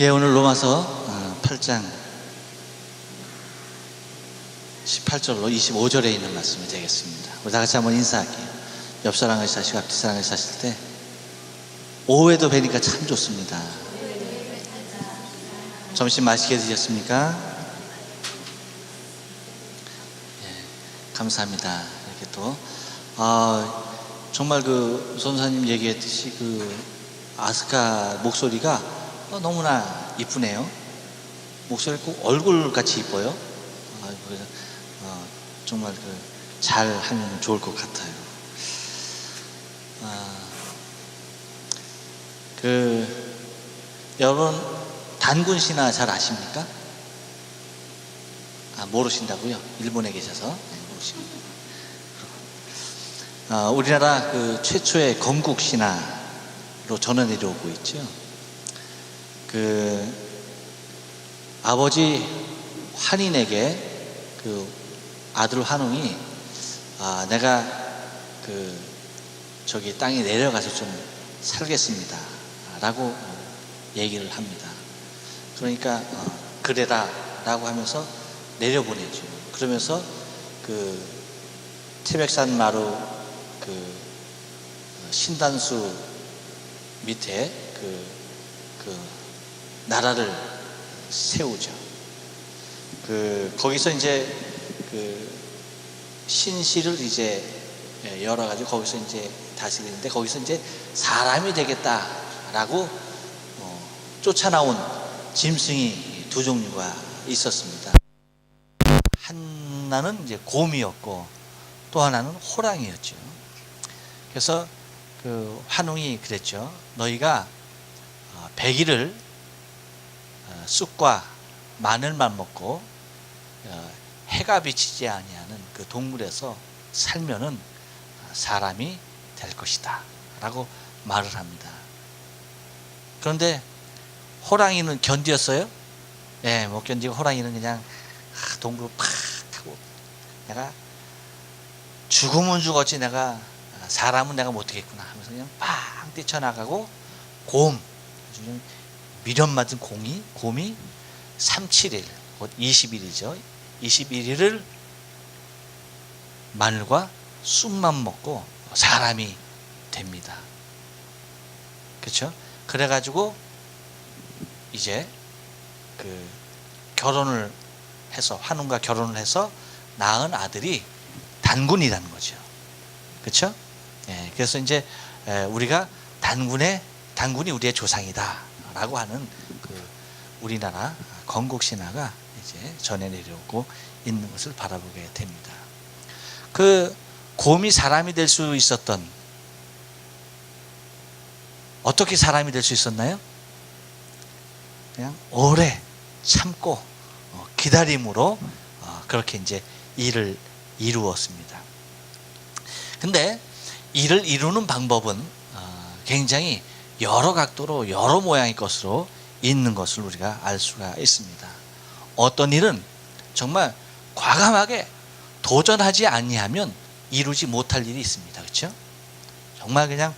예, 오늘 로마서 8장 18절로 25절에 있는 말씀이 되겠습니다. 우리 다 같이 한번 인사할게요. 옆 사람을 사시고 앞뒤 사람을 사실 때 오후에도 뵈니까 참 좋습니다. 점심 맛있게 드셨습니까? 예, 감사합니다. 이렇게 또 정말 그 선사님 얘기했듯이 그 아스카 목소리가 너무나 이쁘네요. 목소리가 꼭 얼굴같이 이뻐요. 그래서 정말 잘 하면 좋을 것 같아요. 여러분 단군 신화 잘 아십니까? 모르신다고요? 일본에 계셔서 모르십니다. 우리나라 그 최초의 건국 신화로 전해 내려오고 있죠. 아버지 환인에게 아들 환웅이 내가 저기 땅에 내려가서 좀 살겠습니다 라고 얘기를 합니다. 그러니까 그래라 라고 하면서 내려보내죠. 그러면서 태백산 마루 신단수 밑에 나라를 세우죠. 거기서 이제 신실을 이제 열어가지고 거기서 이제 다스리는데, 거기서 이제 사람이 되겠다라고 쫓아나온 짐승이 두 종류가 있었습니다. 하나는 이제 곰이었고 또 하나는 호랑이였죠. 그래서 환웅이 그랬죠. 너희가 100일을 쑥과 마늘만 먹고 해가 비치지 아니하는 그 동물에서 살면은 사람이 될 것이다 라고 말을 합니다. 그런데 호랑이는 견디었어요? 네, 못 견디고 호랑이는 그냥 동굴을 팍 하고 내가 죽으면 죽었지 내가 사람은 내가 못 되겠구나 하면서 그냥 빵 뛰쳐나가고, 곰, 미련 맞은 곰이 37일, 곧 20일이죠. 21일을 마늘과 쑥만 먹고 사람이 됩니다. 그렇죠? 그래가지고 이제 결혼을 해서, 환웅과 결혼을 해서 낳은 아들이 단군이라는 거죠. 그렇죠? 예, 그래서 이제 우리가 단군이 우리의 조상이다 라고 하는 우리나라 건국 신화가 이제 전해 내려오고 있는 것을 바라보게 됩니다. 곰이 사람이 될 수 있었던, 어떻게 사람이 될 수 있었나요? 그냥 오래 참고 기다림으로 그렇게 이제 일을 이루었습니다. 근데 일을 이루는 방법은 굉장히 여러 각도로 여러 모양의 것으로 있는 것을 우리가 알 수가 있습니다. 어떤 일은 정말 과감하게 도전하지 아니하면 이루지 못할 일이 있습니다. 그렇죠? 정말 그냥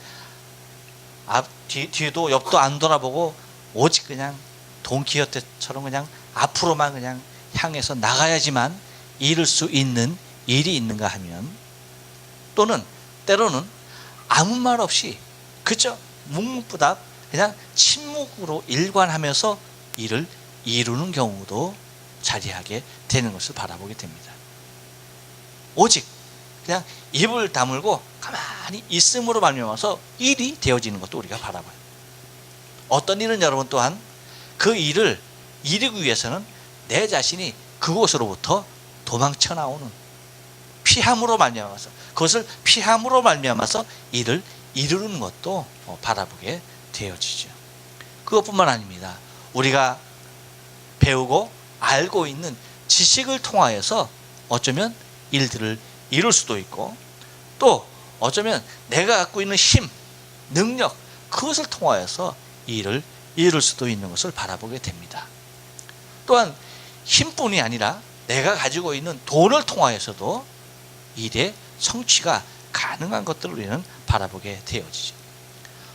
뒤도 옆도 안 돌아보고 오직 그냥 돈키호테처럼 그냥 앞으로만 그냥 향해서 나가야지만 이룰 수 있는 일이 있는가 하면, 또는 때로는 아무 말 없이 그저 묵묵부답 그냥 침묵으로 일관하면서 일을 이루는 경우도 자리하게 되는 것을 바라보게 됩니다. 오직 그냥 입을 다물고 가만히 있음으로 말미암아서 일이 되어지는 것도 우리가 바라봐요. 어떤 일은 여러분 또한 그 일을 이루기 위해서는 내 자신이 그곳으로부터 도망쳐 나오는, 피함으로 말미암아서, 그것을 피함으로 말미암아서 일을 이루는 것도 바라보게 되어지죠. 그것뿐만 아닙니다. 우리가 배우고 알고 있는 지식을 통하여서 어쩌면 일들을 이룰 수도 있고, 또 어쩌면 내가 갖고 있는 힘, 능력, 그것을 통하여서 일을 이룰 수도 있는 것을 바라보게 됩니다. 또한 힘뿐이 아니라 내가 가지고 있는 돈을 통하여서도 일의 성취가 가능한 것들을 우리는 바라보게 되어지죠.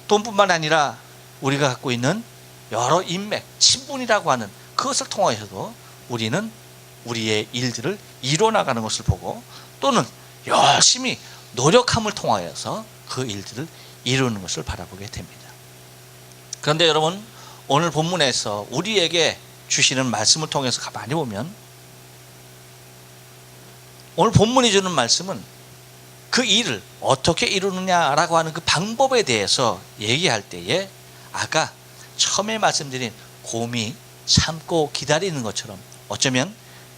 돈뿐만 아니라 우리가 갖고 있는 여러 인맥, 친분이라고 하는 그것을 통하여서도 우리는 우리의 일들을 이뤄나가는 것을 보고, 또는 열심히 노력함을 통하여서 그 일들을 이루는 것을 바라보게 됩니다. 그런데 여러분, 오늘 본문에서 우리에게 주시는 말씀을 통해서 가만히 보면, 오늘 본문이 주는 말씀은 그 일을 어떻게 이루느냐라고 하는 그 방법에 대해서 얘기할 때에, 아까 처음에 말씀드린 곰이 참고 기다리는 것처럼 어쩌면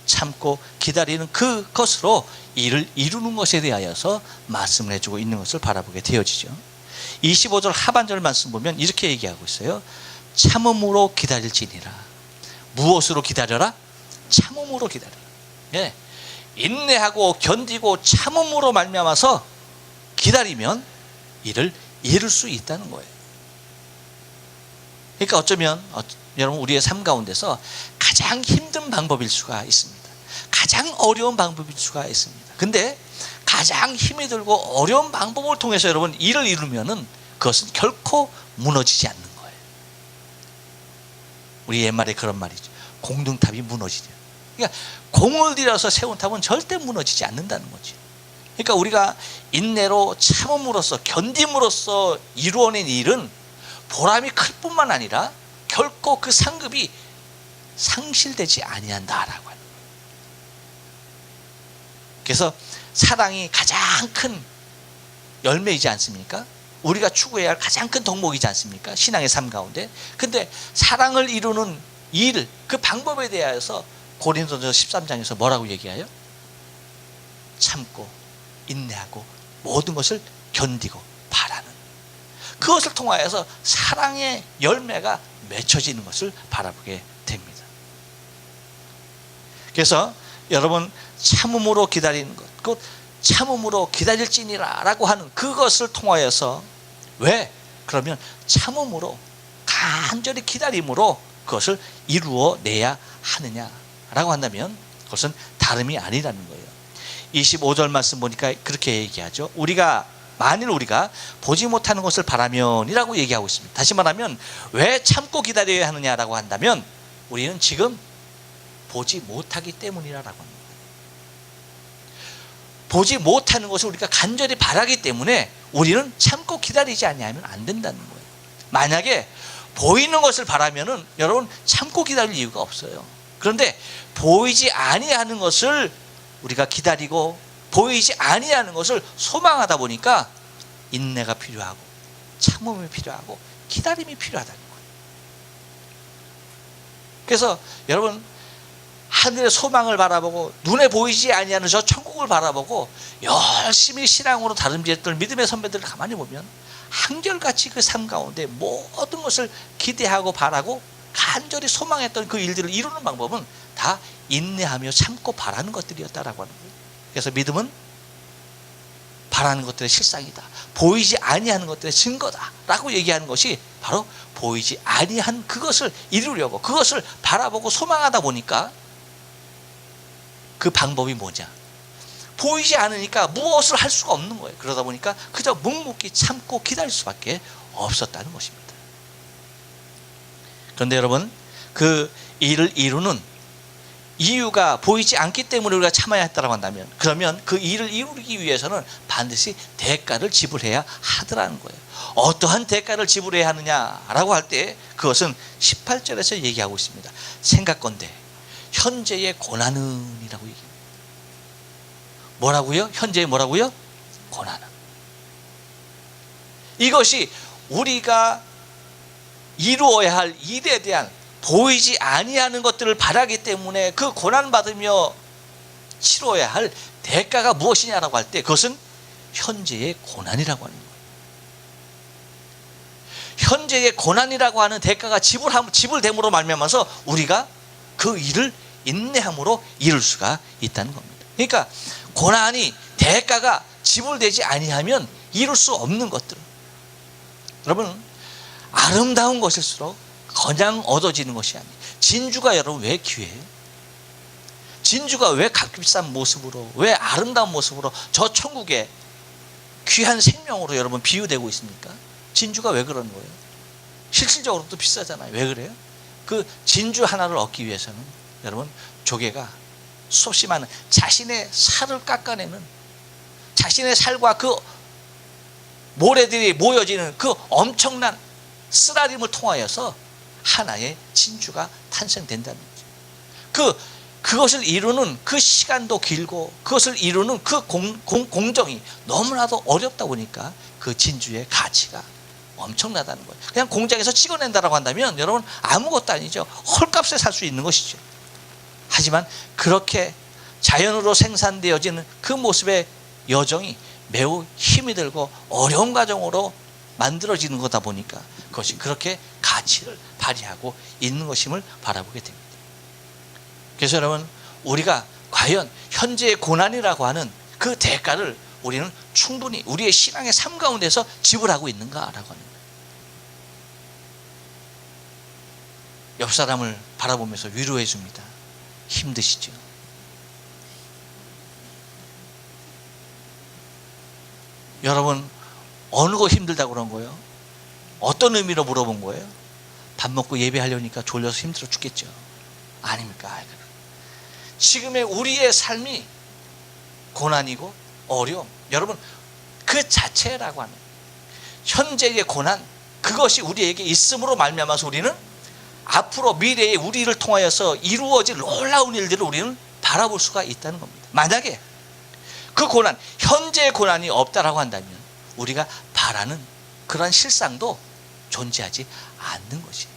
참고 기다리는 그것으로 일을 이루는 것에 대하여서 말씀을 해주고 있는 것을 바라보게 되어지죠. 25절 하반절 말씀 보면 이렇게 얘기하고 있어요. 참음으로 기다릴지니라. 무엇으로 기다려라? 참음으로 기다려라. 예. 인내하고 견디고 참음으로 말미암아서 기다리면 일을 이룰 수 있다는 거예요. 그러니까 어쩌면 여러분, 우리의 삶 가운데서 가장 힘든 방법일 수가 있습니다. 가장 어려운 방법일 수가 있습니다. 근데 가장 힘이 들고 어려운 방법을 통해서 여러분 일을 이루면은 그것은 결코 무너지지 않는 거예요. 우리 옛말에 그런 말이죠. 공등탑이 무너지죠. 그러니까 공을 들여서 세운 탑은 절대 무너지지 않는다는 거죠. 그러니까 우리가 인내로 참음으로써 견딤으로써 이루어낸 일은 보람이 클 뿐만 아니라 결코 그 상급이 상실되지 아니한다라고 하는 거예요. 그래서 사랑이 가장 큰 열매이지 않습니까? 우리가 추구해야 할 가장 큰 덕목이지 않습니까? 신앙의 삶 가운데. 근데 사랑을 이루는 일, 그 방법에 대해서 고린도전서 13장에서 뭐라고 얘기해요? 참고 인내하고 모든 것을 견디고 바라는, 그것을 통하여서 사랑의 열매가 맺혀지는 것을 바라보게 됩니다. 그래서 여러분, 참음으로 기다리는 것, 그 참음으로 기다릴지니라 라고 하는 그것을 통하여서, 왜? 그러면 참음으로 간절히 기다림으로 그것을 이루어내야 하느냐라고 한다면 그것은 다름이 아니라는 거예요. 25절 말씀 보니까 그렇게 얘기하죠. 만일 우리가 보지 못하는 것을 바라면이라고 얘기하고 있습니다. 다시 말하면 왜 참고 기다려야 하느냐라고 한다면 우리는 지금 보지 못하기 때문이라고 합니다. 보지 못하는 것을 우리가 간절히 바라기 때문에 우리는 참고 기다리지 아니하면 안 된다는 거예요. 만약에 보이는 것을 바라면은 여러분 참고 기다릴 이유가 없어요. 그런데 보이지 아니하는 것을 우리가 기다리고 보이지 아니하는 것을 소망하다 보니까 인내가 필요하고 참음이 필요하고 기다림이 필요하다는 거예요. 그래서 여러분, 하늘의 소망을 바라보고 눈에 보이지 아니하는 저 천국을 바라보고 열심히 신앙으로 다름질했던 믿음의 선배들을 가만히 보면 한결같이 그 삶 가운데 모든 것을 기대하고 바라고 간절히 소망했던 그 일들을 이루는 방법은 다 인내하며 참고 바라는 것들이었다라고 하는 거예요. 그래서 믿음은 바라는 것들의 실상이다, 보이지 아니하는 것들의 증거다라고 얘기하는 것이 바로 보이지 아니한 그것을 이루려고 그것을 바라보고 소망하다 보니까 그 방법이 뭐냐? 보이지 않으니까 무엇을 할 수가 없는 거예요. 그러다 보니까 그저 묵묵히 참고 기다릴 수밖에 없었다는 것입니다. 그런데 여러분, 그 일을 이루는 이유가 보이지 않기 때문에 우리가 참아야 했다고 한다면, 그러면 그 일을 이루기 위해서는 반드시 대가를 지불해야 하더라는 거예요. 어떠한 대가를 지불해야 하느냐라고 할 때 그것은 18절에서 얘기하고 있습니다. 생각건대 현재의 고난은 이라고 얘기합니다. 뭐라고요? 현재의 뭐라고요? 고난은. 이것이 우리가 이루어야 할 일에 대한 보이지 아니하는 것들을 바라기 때문에 그 고난받으며 치러야 할 대가가 무엇이냐라고 할 때 그것은 현재의 고난이라고 하는 거예요. 현재의 고난이라고 하는 대가가 지불됨으로 말미암아서 우리가 그 일을 인내함으로 이룰 수가 있다는 겁니다. 그러니까 고난이 대가가 지불되지 아니하면 이룰 수 없는 것들, 여러분, 아름다운 것일수록 그냥 얻어지는 것이 아니에요. 진주가 여러분 왜 귀해요? 진주가 왜 값비싼 모습으로, 왜 아름다운 모습으로 저 천국에 귀한 생명으로 여러분 비유되고 있습니까? 진주가 왜 그러는 거예요? 실질적으로도 비싸잖아요. 왜 그래요? 그 진주 하나를 얻기 위해서는 여러분 조개가 수없이 많은 자신의 살을 깎아내는, 자신의 살과 그 모래들이 모여지는 그 엄청난 쓰라림을 통하여서 하나의 진주가 탄생된다는 거죠. 그것을 이루는 그 시간도 길고 그것을 이루는 그 공정이 너무나도 어렵다 보니까 그 진주의 가치가 엄청나다는 거예요. 그냥 공장에서 찍어낸다라고 한다면 여러분 아무것도 아니죠. 헐값에 살 수 있는 것이죠. 하지만 그렇게 자연으로 생산되어지는 그 모습의 여정이 매우 힘이 들고 어려운 과정으로 만들어지는 거다 보니까 그것이 그렇게 가치를 발휘하고 있는 것임을 바라보게 됩니다. 그래서 여러분 우리가 과연 현재의 고난이라고 하는 그 대가를 우리는 충분히 우리의 신앙의 삶 가운데서 지불하고 있는가라고 하는 거예요. 옆 사람을 바라보면서 위로해 줍니다. 힘드시죠? 여러분 어느 거 힘들다고 그런 거예요? 어떤 의미로 물어본 거예요? 밥 먹고 예배하려니까 졸려서 힘들어 죽겠죠. 아닙니까? 지금의 우리의 삶이 고난이고 어려움, 여러분 그 자체라고 하는 현재의 고난, 그것이 우리에게 있음으로 말미암아서 우리는 앞으로 미래의 우리를 통하여서 이루어질 놀라운 일들을 우리는 바라볼 수가 있다는 겁니다. 만약에 그 고난, 현재의 고난이 없다라고 한다면 우리가 바라는 그러한 실상도 존재하지 않는 것이에요.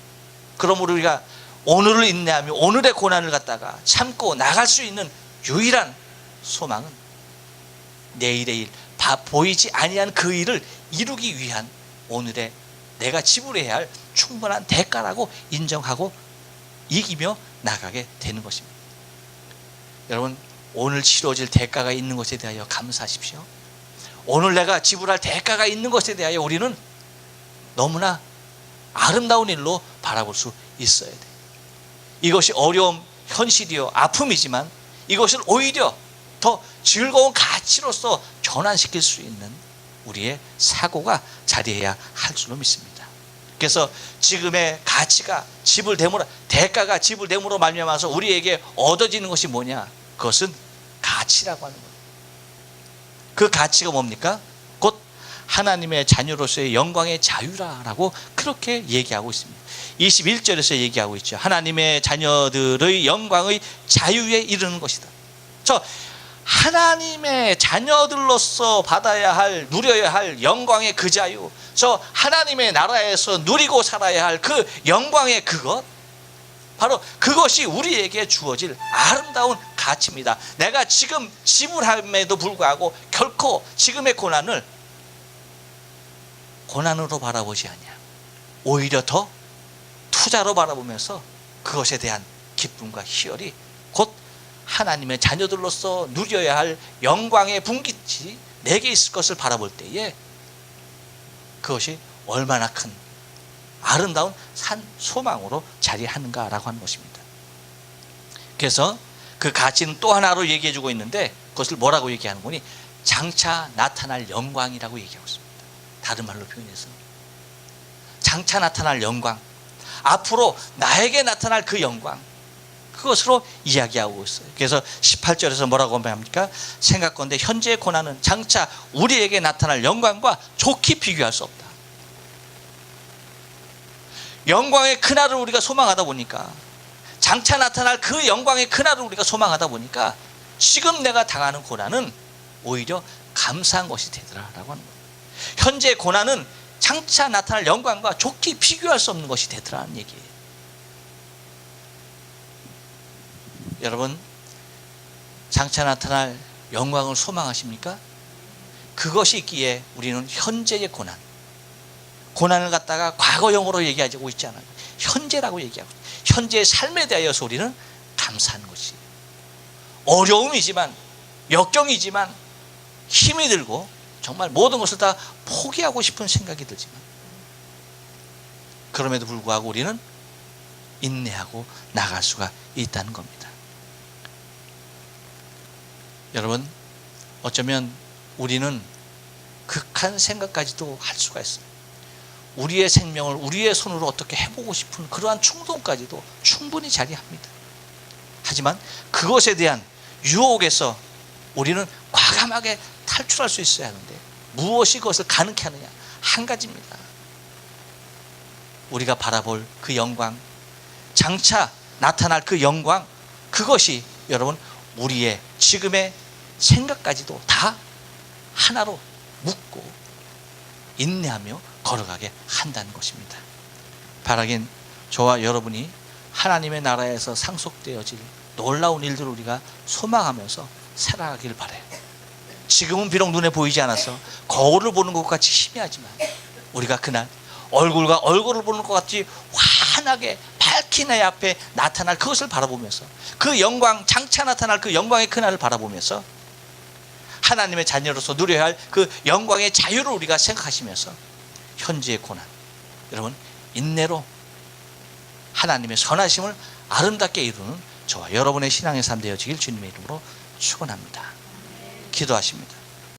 그러므로 우리가 오늘을 인내하며 오늘의 고난을 갖다가 참고 나갈 수 있는 유일한 소망은 내일의 일, 보이지 아니한 그 일을 이루기 위한 오늘의 내가 지불해야 할 충분한 대가라고 인정하고 이기며 나가게 되는 것입니다. 여러분 오늘 치러질 대가가 있는 것에 대하여 감사하십시오. 오늘 내가 지불할 대가가 있는 것에 대하여 우리는 너무나 아름다운 일로 바라볼 수 있어야 돼요. 이것이 어려움, 현실이요, 아픔이지만 이것을 오히려 더 즐거운 가치로서 전환시킬 수 있는 우리의 사고가 자리해야 할 줄로 믿습니다. 그래서 지금의 가치가 지불됨으로, 대가가 지불됨으로 말미암아서 우리에게 얻어지는 것이 뭐냐? 그것은 가치라고 하는 거예요. 그 가치가 뭡니까? 곧 하나님의 자녀로서의 영광의 자유라라고 그렇게 얘기하고 있습니다. 21절에서 얘기하고 있죠. 하나님의 자녀들의 영광의 자유에 이르는 것이다. 저 하나님의 자녀들로서 받아야 할, 누려야 할 영광의 그 자유, 저 하나님의 나라에서 누리고 살아야 할 그 영광의 그것, 바로 그것이 우리에게 주어질 아름다운 가치입니다. 내가 지금 지불함에도 불구하고 결코 지금의 고난을 고난으로 바라보지 않냐, 오히려 더 투자로 바라보면서 그것에 대한 기쁨과 희열이 곧 하나님의 자녀들로서 누려야 할 영광의 분깃이 내게 있을 것을 바라볼 때에 그것이 얼마나 큰 아름다운 산 소망으로 자리하는가라고 하는 것입니다. 그래서 그 가치는 또 하나로 얘기해 주고 있는데 그것을 뭐라고 얘기하는 거니? 장차 나타날 영광이라고 얘기하고 있습니다. 다른 말로 표현해서 장차 나타날 영광, 앞으로 나에게 나타날 그 영광, 그것으로 이야기하고 있어요. 그래서 18절에서 뭐라고 합니까? 생각건대 현재의 고난은 장차 우리에게 나타날 영광과 좋게 비교할 수 없다. 영광의 그날을 우리가 소망하다 보니까, 장차 나타날 그 영광의 그날을 우리가 소망하다 보니까 지금 내가 당하는 고난은 오히려 감사한 것이 되더라라고 하는 거예요. 현재의 고난은 장차 나타날 영광과 좋게 비교할 수 없는 것이 되더라는 얘기예요. 여러분, 장차 나타날 영광을 소망하십니까? 그것이 있기에 우리는 현재의 고난을 갖다가 과거형으로 얘기하고 있지 않아요. 현재라고 얘기하고, 현재의 삶에 대하여서 우리는 감사하는 것이, 어려움이지만, 역경이지만, 힘이 들고 정말 모든 것을 다 포기하고 싶은 생각이 들지만 그럼에도 불구하고 우리는 인내하고 나갈 수가 있다는 겁니다. 여러분, 어쩌면 우리는 극한 생각까지도 할 수가 있어요. 우리의 생명을 우리의 손으로 어떻게 해보고 싶은 그러한 충동까지도 충분히 자리합니다. 하지만 그것에 대한 유혹에서 우리는 과감하게 탈출할 수 있어야 하는데 무엇이 그것을 가능케 하느냐? 한 가지입니다. 우리가 바라볼 그 영광, 장차 나타날 그 영광, 그것이 여러분 우리의 지금의 생각까지도 다 하나로 묶고 인내하며 걸어가게 한다는 것입니다. 바라긴 저와 여러분이 하나님의 나라에서 상속되어질 놀라운 일들을 우리가 소망하면서 살아가길 바라요. 지금은 비록 눈에 보이지 않아서 거울을 보는 것 같이 희미하지만 우리가 그날 얼굴과 얼굴을 보는 것 같이 환하게 밝히 내 앞에 나타날 그것을 바라보면서 그 영광, 장차 나타날 그 영광의 그날을 바라보면서 하나님의 자녀로서 누려야 할 그 영광의 자유를 우리가 생각하시면서 현재의 고난, 여러분 인내로 하나님의 선하심을 아름답게 이루는 저와 여러분의 신앙의 삶 되어지길 주님의 이름으로 축원합니다. 기도하십니다.